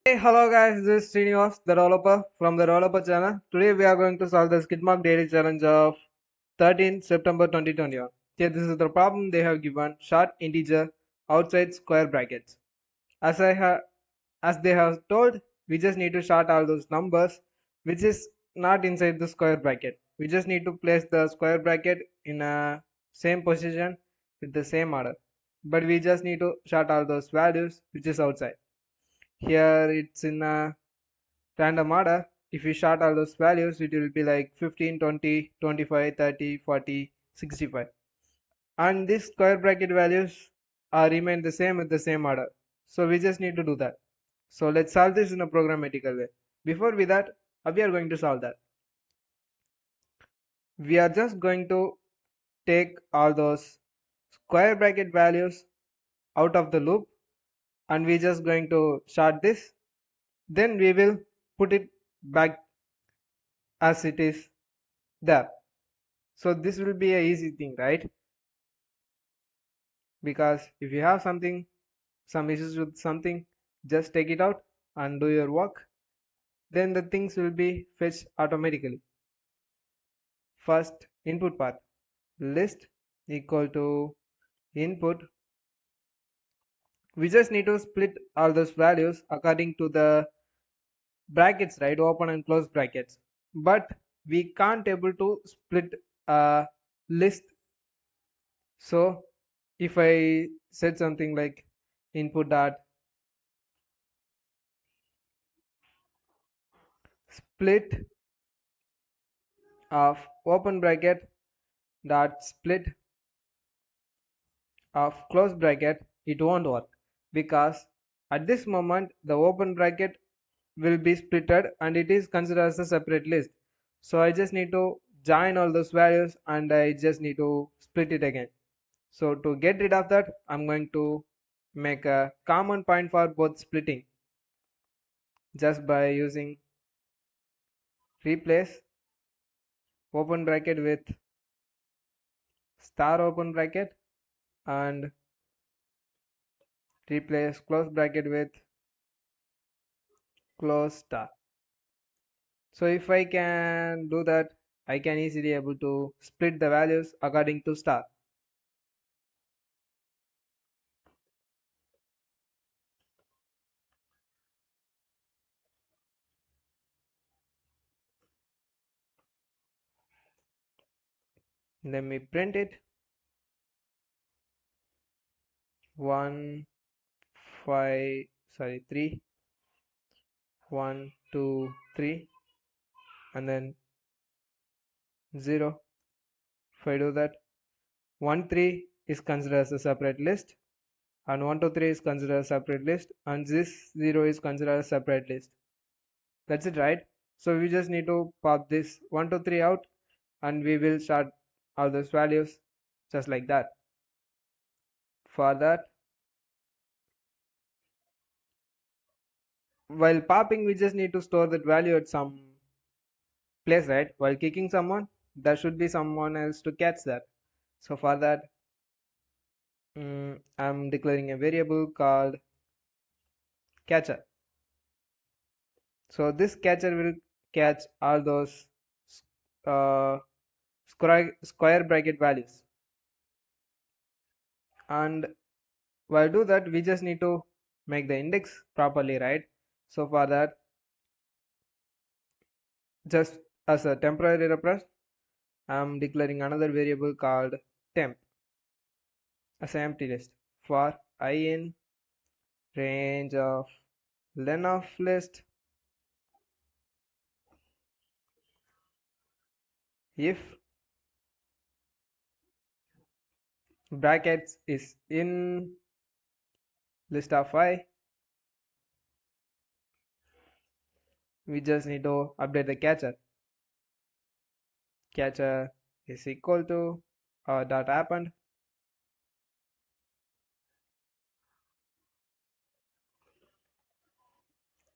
Hey, hello guys, this is Srinivas, the developer from the developer channel. Today we are going to solve the SKIDMARK daily challenge of 13 September 2021. Here this is the problem they have given short integer outside square brackets. As they have told, we just need to short all those numbers which is not inside the square bracket. We just need to place the square bracket in a same position with the same order. But we just need to short all those values which is outside. Here it's in a random order. If you short all those values, it will be like 15, 20, 25, 30, 40, 65. And these square bracket values are remain the same with the same order. So we just need to do that. So let's solve this in a programmatical way. Before we that, how we are going to solve that? We are just going to take all those square bracket values out of the loop and we just going to short this. Then we will put it back as it is there. So this will be a easy thing, right? Because if you have some issues with something, just take it out and do your work. Then the things will be fetched automatically. First input path, list equal to input. We just need to split all those values according to the brackets, right? Open and close brackets. But we can't able to split a list. So if I said something like input dot split of open bracket dot split of close bracket, it won't work because at this moment the open bracket will be splitted and it is considered as a separate list. So I just need to join all those values and I just need to split it again. So to get rid of that, I'm going to make a common point for both splitting just by using replace open bracket with star open bracket and replace close bracket with close star. So if I can do that, I can easily able to split the values according to star. Let me print it. 1 5 sorry 3 1 2 3 and then 0. If I do that, 1 3 is considered as a separate list and 1 2 3 is considered a separate list and this 0 is considered a separate list. That's it, right? So we just need to pop this 1 2 3 out and we will start all those values just like that. For that, while popping we just need to store that value at some place, right? While kicking someone, there should be someone else to catch that. So for that, I'm declaring a variable called catcher. So this catcher will catch all those uh, square bracket values. And while do that, we just need to make the index properly, right? So for that, just as a temporary reference, I'm declaring another variable called temp as an empty list for I in range of len of list if brackets is in list of I. We just need to update the catcher is equal to dot append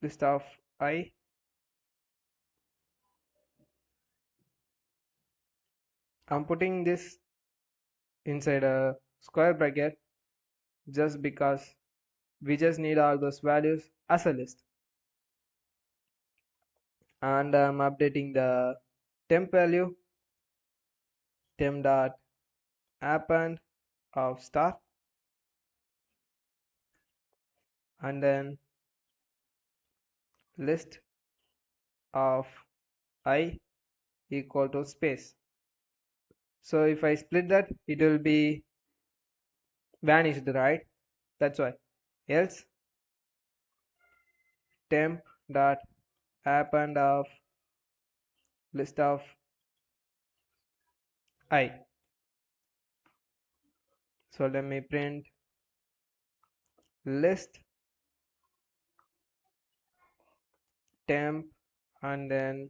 list of I. I'm putting this inside a square bracket just because we just need all those values as a list. and I'm updating the temp value, temp dot append of star, and then list of I equal to space. So if I split that, it will be vanished, right? That's why. Else temp dot append of list of I. So let me print list temp and then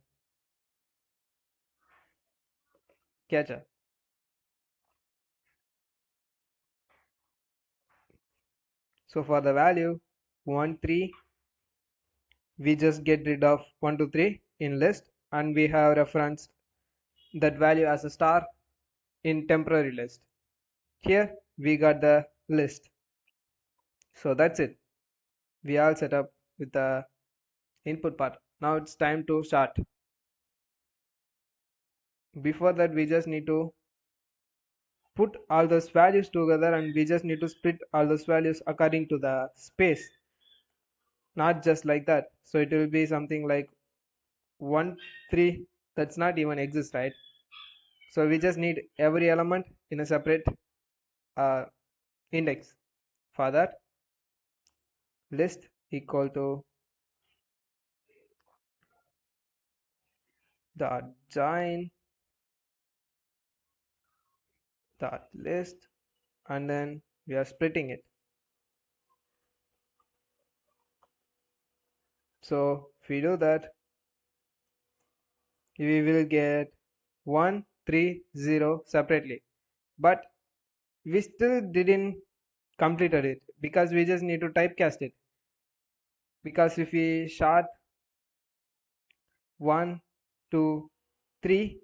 catcher. So for the value 1 3, we just get rid of 1 2 3 in list, and we have referenced that value as a star in temporary list. Here we got the list. So that's it. We all set up with the input part. Now it's time to start. Before that, we just need to put all those values together, and we just need to split all those values according to the space, not just like that. So it will be something like 1 3, that's not even exist, right? So we just need every element in a separate uh, index. For that, list equal to dot join dot list, and then we are splitting it. So if we do that, we will get 1 3 0 separately, but we still didn't completed it because we just need to typecast it. Because if we short 1 2 3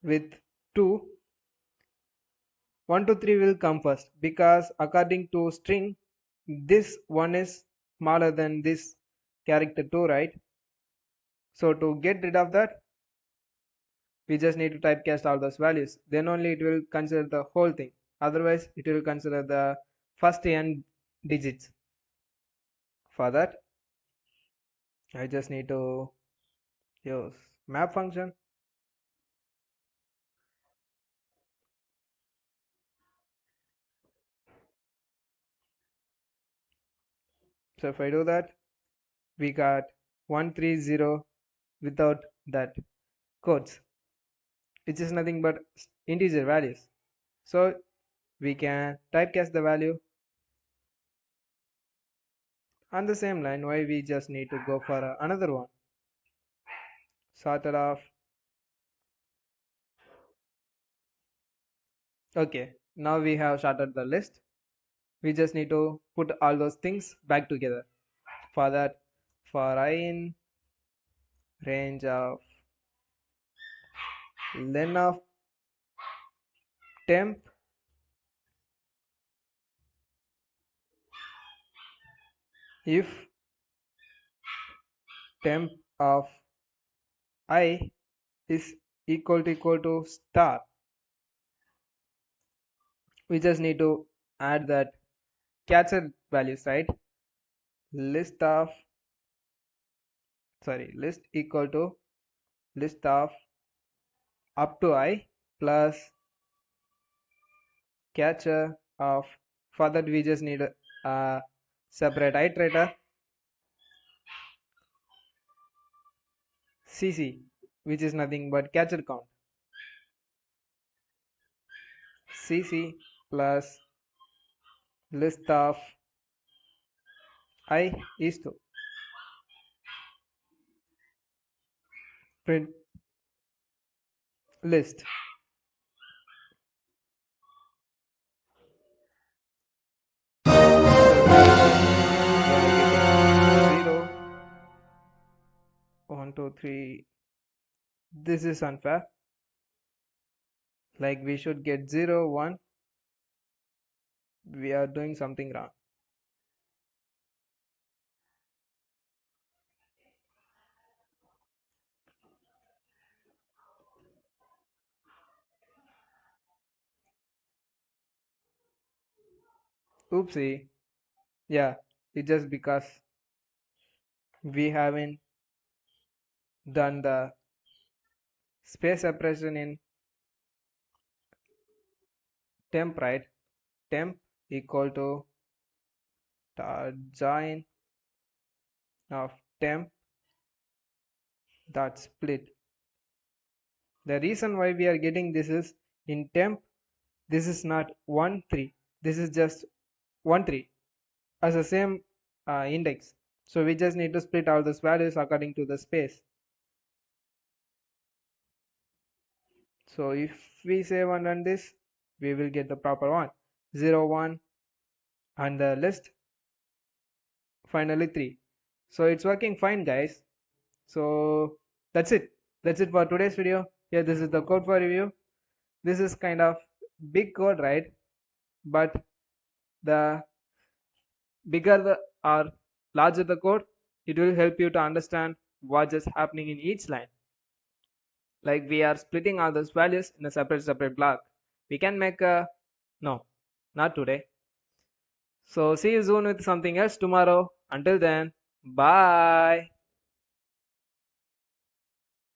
with 2, 1 2 3 will come first, because according to string this one is smaller than this character 2, right? So to get rid of that, we just need to typecast all those values, then only it will consider the whole thing. Otherwise it will consider the first n digits. For that, I just need to use map function. So if I do that, we got 130 without that codes, which is nothing but integer values. So we can typecast the value on the same line. Why we just need to go for another one, sorted off. Okay, now we have sorted the list. We just need to put all those things back together. For that, for I in range of len of temp if temp of I is equal to star, we just need to add that catcher values, right? List equal to list of up to I plus catcher of, for that we just need a separate iterator cc, which is nothing but catcher count, cc plus list of I is to print list. Zero, 1 2 3. This is unfair. Like we should get 0 1. We are doing something wrong. Oopsie. Yeah, it's just because we haven't done the space separation in temp, right? Temp equal to join of temp dot split. The reason why we are getting this is in temp, this is not 1 3, this is just 1 3 as the same index. So we just need to split all those values according to the space. So if we save and run this, we will get the proper one, 0 1, and the list finally 3. So it's working fine, guys. So that's it for today's video. Here, this is the code for review. This is kind of big code, right? But the bigger the or larger the code, it will help you to understand what is happening in each line. Like we are splitting all those values in a separate block. We can make a no, not today. So see you soon with something else tomorrow. Until then, bye.